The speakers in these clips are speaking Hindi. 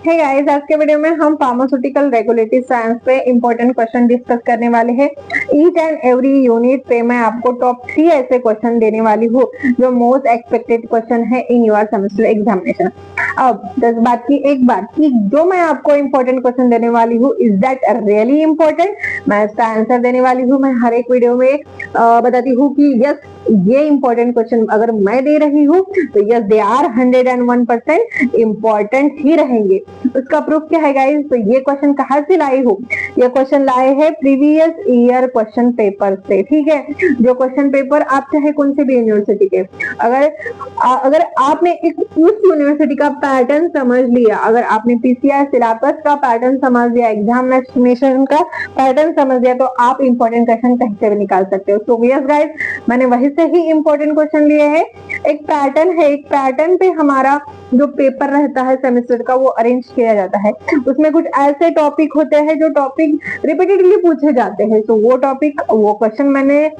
हे गाइस, आज के वीडियो में हम फार्मास्यूटिकल रेगुलेटरी साइंस पे इंपॉर्टेंट क्वेश्चन डिस्कस करने वाले हैं। ईच एंड एवरी यूनिट पे मैं आपको टॉप 3 ऐसे क्वेश्चन देने वाली हूँ जो मोस्ट एक्सपेक्टेड क्वेश्चन है इन योर सेमेस्टर एग्जामिनेशन। अब 10 बात की एक बात कि जो मैं आपको इंपॉर्टेंट क्वेश्चन देने वाली हूँ, इज दैट रियली इंपॉर्टेंट? मैं इसका आंसर देने वाली हूँ। मैं हर एक वीडियो में बताती हूँ कि यस, ये इंपॉर्टेंट क्वेश्चन अगर मैं दे रही हूँ तो यस, दे आर 101% इंपॉर्टेंट ही रहेंगे। उसका प्रूफ क्या है गाइस? तो ये क्वेश्चन कहाँ से लाई हूँ? ये क्वेश्चन लाए हैं प्रीवियस ईयर क्वेश्चन पेपर से। ठीक है, जो क्वेश्चन पेपर आप चाहे कौन से भी यूनिवर्सिटी के, अगर आपने उस यूनिवर्सिटी का पैटर्न समझ लिया, अगर आपने पीसीआर सिलेबस का पैटर्न समझ लिया, एग्जामिनेशन का पैटर्न समझ लिया, तो आप इंपॉर्टेंट क्वेश्चन कहीं से भी निकाल सकते हो। सो यस गाइस, मैंने वहीं से ही इंपॉर्टेंट क्वेश्चन लिए हैं। एक पैटर्न है, एक पैटर्न पे हमारा जो पेपर रहता है सेमेस्टर का वो अरेंज किया जाता है। उसमें कुछ ऐसे टॉपिक होते हैं जो टॉपिक रिपीटेडली पूछे जाते हैं। तो वो टॉपिक, वो क्वेश्चन मैंने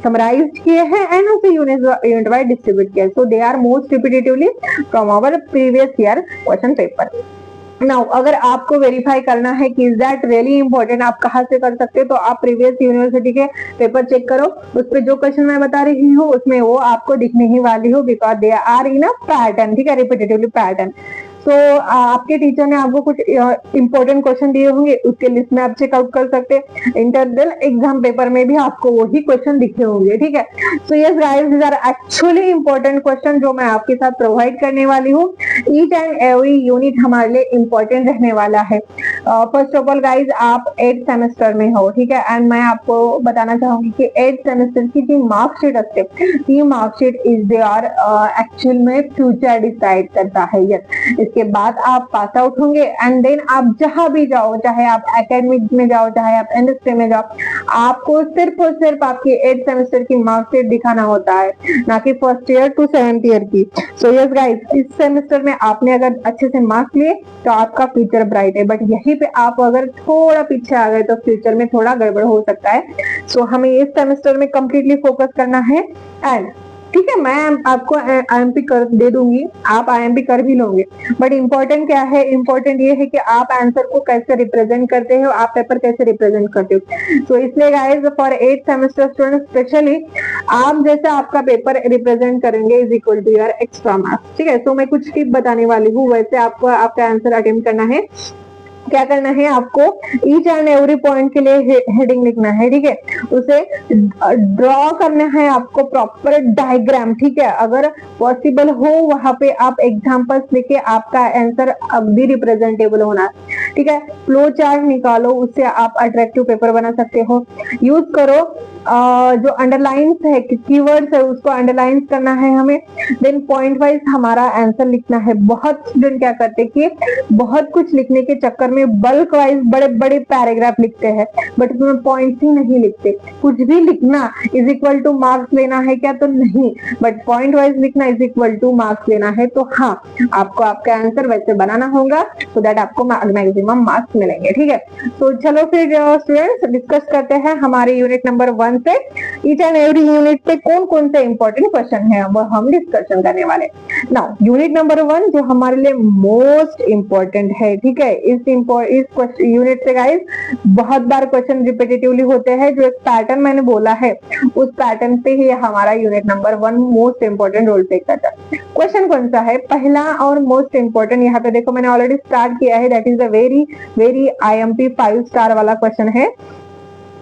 समराइज किए हैं एंड उसे यूनिट वाइज डिस्ट्रीब्यूट किया। So they are most repetitively from our previous year question paper. Now अगर आपको वेरीफाई करना है कि इज दैट रियली इंपॉर्टेंट, आप कहाँ से कर सकते हो? तो आप प्रीवियस यूनिवर्सिटी के पेपर चेक करो, उस पे जो क्वेश्चन मैं बता रही हूँ उसमें वो आपको दिखने ही वाली हो, because they are in a pattern. ठीक है, रिपीटेटिवली पैटर्न। तो आपके टीचर ने आपको कुछ इंपॉर्टेंट क्वेश्चन दिए होंगे, उसके लिस्ट में आप चेकआउट कर सकते हैं। इंटरनल एग्जाम पेपर में भी आपको वही क्वेश्चन दिखे होंगे। ठीक है, so yes guys, these are actually important question जो मैं आपके साथ प्रोवाइड करने वाली हूँ। ईच एंड एवरी यूनिट हमारे लिए इंपॉर्टेंट रहने वाला है। फर्स्ट ऑफ ऑल गाइज, आप 8th सेमेस्टर में हो। ठीक है, एंड मैं आपको बताना चाहूंगी कि 8th सेमेस्टर की जो मार्कशीट असते, ती marksheet is they are actual में फ्यूचर डिसाइड करता है। यस, इसके बाद आप पास आउट होंगे एंड देन आप जहां भी जाओ, चाहे आप एकेडमिक में जाओ, चाहे आप एनएसटी में जाओ, आपको सिर्फ और सिर्फ आपकी 8th सेमेस्टर की मार्कशीट दिखाना होता है, ना कि first year to 7th year की। सो यस गाइस, इस सेमेस्टर में आपने अगर अच्छे से मार्क्स लिए तो आपका फ्यूचर ब्राइट है, बट यहीं पे आप अगर थोड़ा पीछे आ गए तो फ्यूचर में थोड़ा गड़बड़ हो सकता है। सो हमें इस सेमेस्टर में कंप्लीटली फोकस करना है। एंड ठीक है, मैं आपको आईएमपी कर दे दूंगी, आप आईएमपी कर भी लोगे, बट इंपॉर्टेंट क्या है? इंपॉर्टेंट ये है कि आप आंसर को कैसे रिप्रेजेंट करते हो, आप पेपर कैसे रिप्रेजेंट करते हो। तो इसलिए guys, for 8th semester student specially, आप जैसा आपका पेपर रिप्रेजेंट करेंगे is equal to your extra marks. ठीक है, तो मैं कुछ टिप बताने वाली हूँ, वैसे आपको आपका आंसर अटेम्प्ट करना है। क्या करना है आपको? ईच एंड एवरी पॉइंट के लिए हेडिंग लिखना है। ठीक है, उसे ड्रॉ करना है आपको प्रॉपर डायग्राम। ठीक है, अगर पॉसिबल हो वहां पे आप एग्जांपल्स लेके आपका आंसर अभी रिप्रेजेंटेबल होना है। ठीक है, फ्लो चार्ट निकालो, उससे आप अट्रैक्टिव पेपर बना सकते हो। यूज करो जो अंडरलाइंस है, कीवर्ड्स है, उसको अंडरलाइन करना है हमें। देन पॉइंट वाइज हमारा आंसर लिखना है। बहुत स्टूडेंट क्या करते हैं कि बहुत कुछ लिखने के चक्कर में बल्क वाइज बड़े बड़े पैराग्राफ लिखते हैं, बट उसमें पॉइंट्स ही नहीं लिखते। कुछ भी लिखना इज इक्वल टू मार्क्स लेना है क्या? तो नहीं, बट पॉइंट वाइज लिखना इज इक्वल टू मार्क्स लेना है। तो हाँ, आपको आपका आंसर वैसे बनाना होगा सो दैट आपको मैक्सिमम मार्क्स मिलेंगे। ठीक है, तो चलो फिर स्टूडेंट्स डिस्कस करते हैं हमारे यूनिट नंबर 1 से। ईच एंड एवरी यूनिट पे कौन कौन से इंपॉर्टेंट क्वेश्चन है वो हम डिस्कशन करने वाले। नाउ यूनिट नंबर 1 जो हमारे लिए मोस्ट इंपॉर्टेंट है। ठीक है, इस यूनिट से गाइस बहुत बार क्वेश्चन रिपीटेटिवली होते हैं। जो एक पैटर्न मैंने बोला है, उस पैटर्न पे ही हमारा unit number 1 most important role play करता है। क्वेश्चन कौन सा है? पहला और मोस्ट इंपॉर्टेंट, यहाँ पे देखो मैंने ऑलरेडी स्टार्ट किया है, that is a very very IMP 5 star वाला क्वेश्चन है।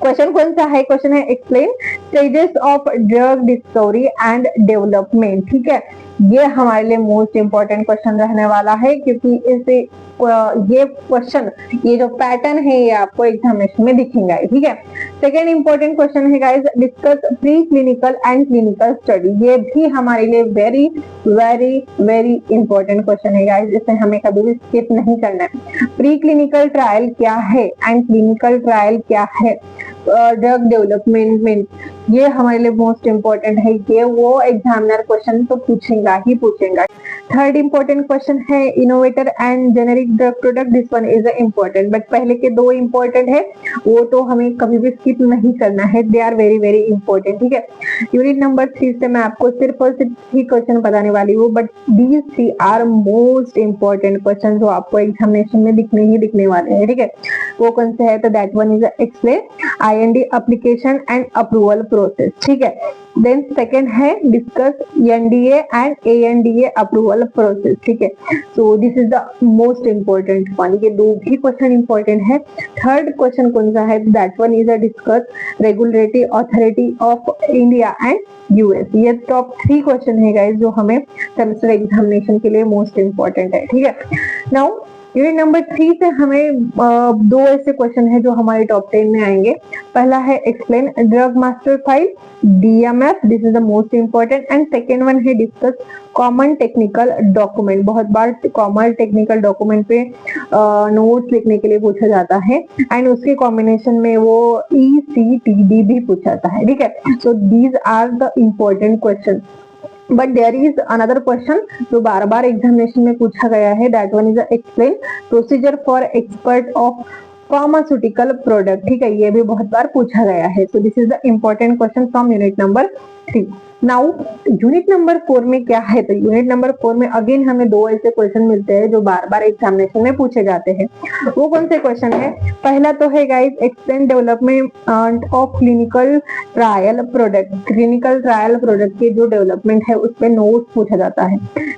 क्वेश्चन कौन सा है? क्वेश्चन है explain stages of drug discovery and development. ठीक है, ये हमारे लिए मोस्ट इंपॉर्टेंट क्वेश्चन रहने वाला है, क्योंकि इसे ये क्वेश्चन, ये जो पैटर्न है ये आपको एग्जामिनेशन में दिखेगा। ठीक है, सेकेंड इंपॉर्टेंट क्वेश्चन है guys, discuss pre clinical and clinical study. ये भी हमारे लिए very very very important question है गाइस, इसे हमें कभी भी स्किप नहीं करना है। प्री क्लिनिकल ट्रायल क्या है एंड क्लिनिकल ट्रायल क्या है? ड्रग डेवलपमेंट में ये हमारे लिए मोस्ट इम्पोर्टेंट है, ये वो एग्जामिनर क्वेश्चन तो पूछेगा ही पूछेगा। थर्ड इम्पोर्टेंट क्वेश्चन है innovator and generic drug product, this one is important, but पहले के दो इम्पोर्टेंट है, वो तो हमें कभी भी स्किप नहीं करना है, they are very very important, ठीक है। यूनिट नंबर 3 से मैं आपको सिर्फ और सिर्फ 3 क्वेश्चन बताने वाली हूँ, but these 3 are most important question जो आपको एग्जामिनेशन में दिखने वाले हैं, ठीक है। वो कौन से है, तो that one is explain IND application and approval process, ठीक है। देन सेकेंड है discuss NDA and ANDA approval process, ठीक है। So this is the most important one, ये दो भी क्वेश्चन इम्पोर्टेंट है। थर्ड क्वेश्चन कौन सा है, that one is a discuss regulatory authority of India and US। ये टॉप 3 क्वेश्चन है गाइस जो हमें सेमेस्टर एग्जामिनेशन के लिए मोस्ट इम्पोर्टेंट है, ठीक है। नाउ यूनिट नंबर 3 से हमें दो ऐसे क्वेश्चन है जो हमारे टॉप 10 में आएंगे। पहला है explain drug master file DMF, this is the most important, and second one है डिस्कस कॉमन टेक्निकल डॉक्यूमेंट। बहुत बार कॉमन टेक्निकल डॉक्यूमेंट पे नोट्स लिखने के लिए पूछा जाता है, एंड उसके कॉम्बिनेशन में वो ECTD भी पूछा जाता है, ठीक है। So these are the important question, but there is another question जो बार बार एग्जामिनेशन में पूछा गया है, that one is explain procedure for expert of pharmaceutical product, ठीक है। ये भी बहुत बार पूछा गया है। So this is the important question from unit number 3। Now unit number 4 में क्या है, तो यूनिट नंबर 4 में अगेन हमें दो ऐसे क्वेश्चन मिलते हैं जो बार बार एग्जामिनेशन में पूछे जाते हैं। वो कौन से क्वेश्चन है, पहला तो है guys explain development of clinical trial product. Clinical trial product के जो डेवलपमेंट है उस पर नोट पूछा जाता है।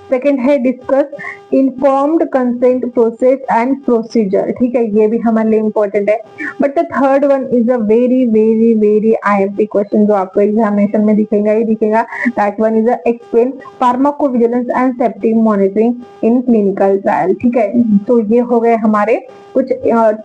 सेकेंड है discuss informed consent process and procedure, ठीक है, ये भी हमारे लिए इंपॉर्टेंट है। But the third one is a very very very IMP question जो आपको एग्जामिनेशन में दिखेगा ही दिखेगा, that one is explain pharmacovigilance and safety monitoring in clinical trial, ठीक है। तो ये हो गए हमारे कुछ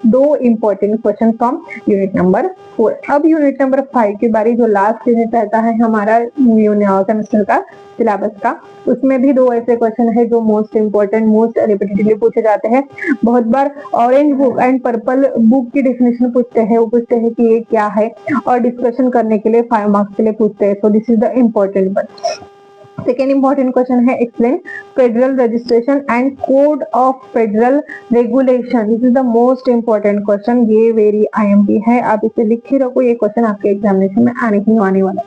दो important question from unit number 4। अब यूनिट नंबर 5 की बारी, जो लास्ट यूनिट रहता है हमारा सेमेस्टर का सिलेबस का, उसमें भी दो ऐसे क्वेश्चन है जो मोस्ट इंपॉर्टेंट मोस्ट रिपीटेडली पूछे जाते हैं। बहुत बार orange book and purple book की डेफिनेशन पूछते हैं, वो पूछते हैं कि ये क्या है, और डिस्कशन करने के लिए 5 मार्क्स के लिए पूछते हैं। So this is the important one. Second important question है explain federal registration and code of federal regulation, this is the most important question, ये वेरी IMP है, आप इसे लिख ही रखो, ये क्वेश्चन आपके एग्जामिनेशन में आने ही आने वाला।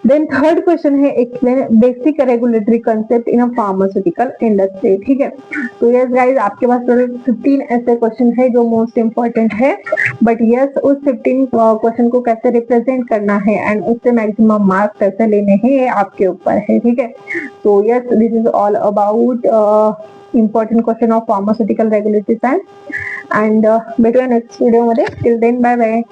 देन थर्ड क्वेश्चन है explain basic regulatory concept in a pharmaceutical industry, ठीक है। तो यस गाइस, आपके पास 15 ऐसे क्वेश्चन है जो मोस्ट इंपॉर्टेंट है, बट यस उस 15 क्वेश्चन को कैसे रिप्रेजेंट करना है एंड उससे मैक्सिमम मार्क्स कैसे लेने हैं, ये आपके ऊपर है, ठीक है। तो yes, this is all about important question of pharmaceutical regulatory science, and भेटूया नेक्स्ट व्हिडिओ मध्ये. Till then bye bye.